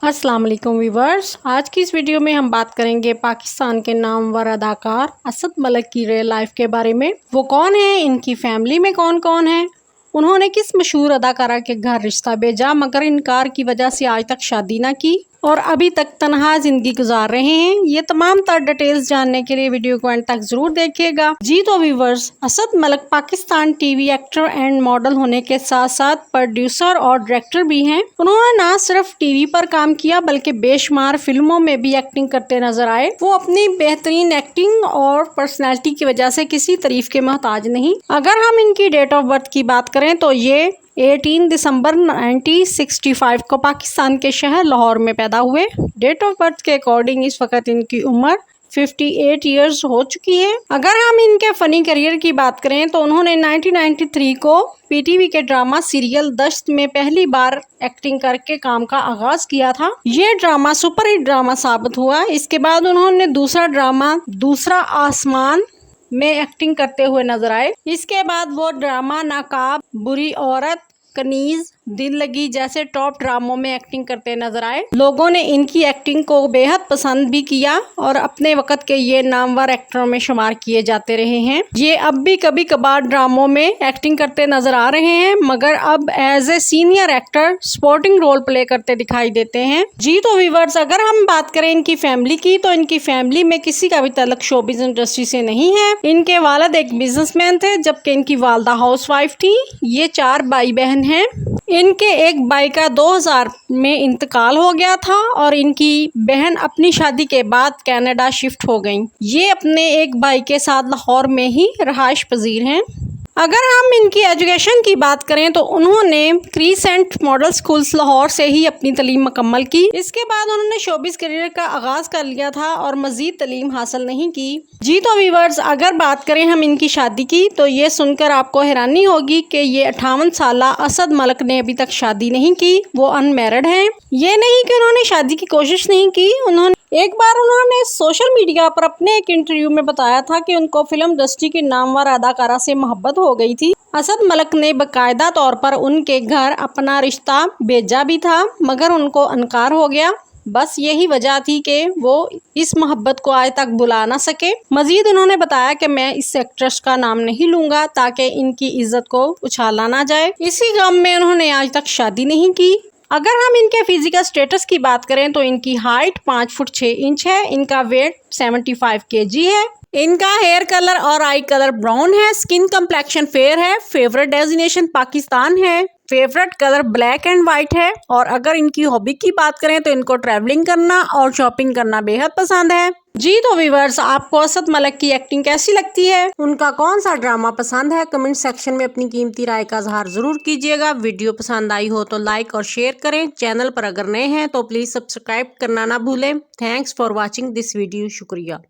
अस्सलाम वालेकुम व्यूवर्स। आज की इस वीडियो में हम बात करेंगे पाकिस्तान के नामवर अदाकार असद मलिक की रियल लाइफ के बारे में। वो कौन है, इनकी फैमिली में कौन कौन है, उन्होंने किस मशहूर अदाकारा के घर रिश्ता भेजा मगर इनकार की वजह से आज तक शादी ना की और अभी तक तनहा जिंदगी गुजार रहे हैं। ये तमाम तर डिटेल्स जानने के लिए वीडियो को एंड तक जरूर देखिएगा। जी तो viewers, Asad Malik Pakistan TV actor and model होने के साथ साथ प्रोड्यूसर और डायरेक्टर भी हैं। उन्होंने ना सिर्फ टीवी पर काम किया बल्कि बेशुमार फिल्मों में भी एक्टिंग करते नजर आए। वो अपनी बेहतरीन एक्टिंग और पर्सनैलिटी की वजह से किसी तारीफ के मोहताज नहीं। अगर हम इनकी डेट ऑफ बर्थ की बात करें तो ये 18 दिसंबर 1965 को पाकिस्तान के शहर लाहौर में पैदा हुए। डेट ऑफ बर्थ के अकॉर्डिंग इस वक्त इनकी उम्र 58 इयर्स हो चुकी है। अगर हम इनके फनी करियर की बात करें तो उन्होंने 1993 को पीटीवी के ड्रामा सीरियल दश्त में पहली बार एक्टिंग करके काम का आगाज किया था। ये ड्रामा सुपरहिट ड्रामा साबित हुआ। इसके बाद उन्होंने दूसरा ड्रामा दूसरा आसमान में एक्टिंग करते हुए नजर आए। इसके बाद वो ड्रामा नाकाब, बुरी औरत, कनीज, दिल लगी जैसे टॉप ड्रामों में एक्टिंग करते नजर आए। लोगों ने इनकी एक्टिंग को बेहद पसंद भी किया और अपने वक्त के ये नामवर एक्टरों में शुमार किए जाते रहे हैं। ये अब भी कभी कभार ड्रामों में एक्टिंग करते नजर आ रहे हैं मगर अब as a senior actor supporting role play करते दिखाई देते हैं। जी तो व्यूअर्स, अगर हम बात करें इनकी फैमिली की तो इनकी फैमिली में किसी का भी ताल्लुक शोबिज़ इंडस्ट्री से नहीं है। इनके वालिद एक बिजनेसमैन थे जबकि इनकी वालदा हाउसवाइफ थी। ये 4 भाई बहन हैं। इनके एक भाई का 2000 में इंतकाल हो गया था और इनकी बहन अपनी शादी के बाद कनाडा शिफ्ट हो गईं। ये अपने एक भाई के साथ लाहौर में ही रहाइश पजीर हैं। अगर हम इनकी एजुकेशन की बात करें तो उन्होंने क्रीसेंट मॉडल स्कूल्स लाहौर से ही अपनी तालीम मुकम्मल की। इसके बाद उन्होंने शोबिस करियर का आगाज कर लिया था और मजीद तालीम हासिल नहीं की। जी तो व्यूअर्स, अगर बात करें हम इनकी शादी की तो ये सुनकर आपको हैरानी होगी कि ये 58 साल असद मलिक ने अभी तक शादी नहीं की। वो अनमैरिड हैं। ये नहीं कि उन्होंने शादी की कोशिश नहीं की। एक बार उन्होंने सोशल मीडिया पर अपने एक इंटरव्यू में बताया था कि उनको फिल्म इंडस्ट्री की नामवर अदाकारा से मोहब्बत हो गई थी। असद मलिक ने बाकायदा तौर पर उनके घर अपना रिश्ता भेजा भी था मगर उनको इनकार हो गया। बस यही वजह थी कि वो इस मोहब्बत को आज तक बुला ना सके। मजीद उन्होंने बताया कि मैं इस एक्ट्रेस का नाम नहीं लूंगा ताकि इनकी इज्जत को उछाला ना जाए। इसी गम में उन्होंने आज तक शादी नहीं की। अगर हम इनके फिजिकल स्टेटस की बात करें तो इनकी हाइट 5 फुट 6 इंच है। इनका वेट 75 kg है। इनका हेयर कलर और आई कलर ब्राउन है। स्किन कम्प्लेक्शन फेयर है। फेवरेट डेजिनेशन पाकिस्तान है। Favourite colour black and white है। और अगर इनकी हॉबी की बात करें तो इनको ट्रैवलिंग करना और शॉपिंग करना बेहद पसंद है। जी तो व्यूअर्स, आपको असद मलिक की एक्टिंग कैसी लगती है, उनका कौन सा ड्रामा पसंद है, कमेंट सेक्शन में अपनी कीमती राय का इजहार जरूर कीजिएगा। वीडियो पसंद आई हो तो लाइक और शेयर करें। चैनल पर अगर नए हैं तो प्लीज सब्सक्राइब करना ना भूलें। Thanks for watching this video. शुक्रिया।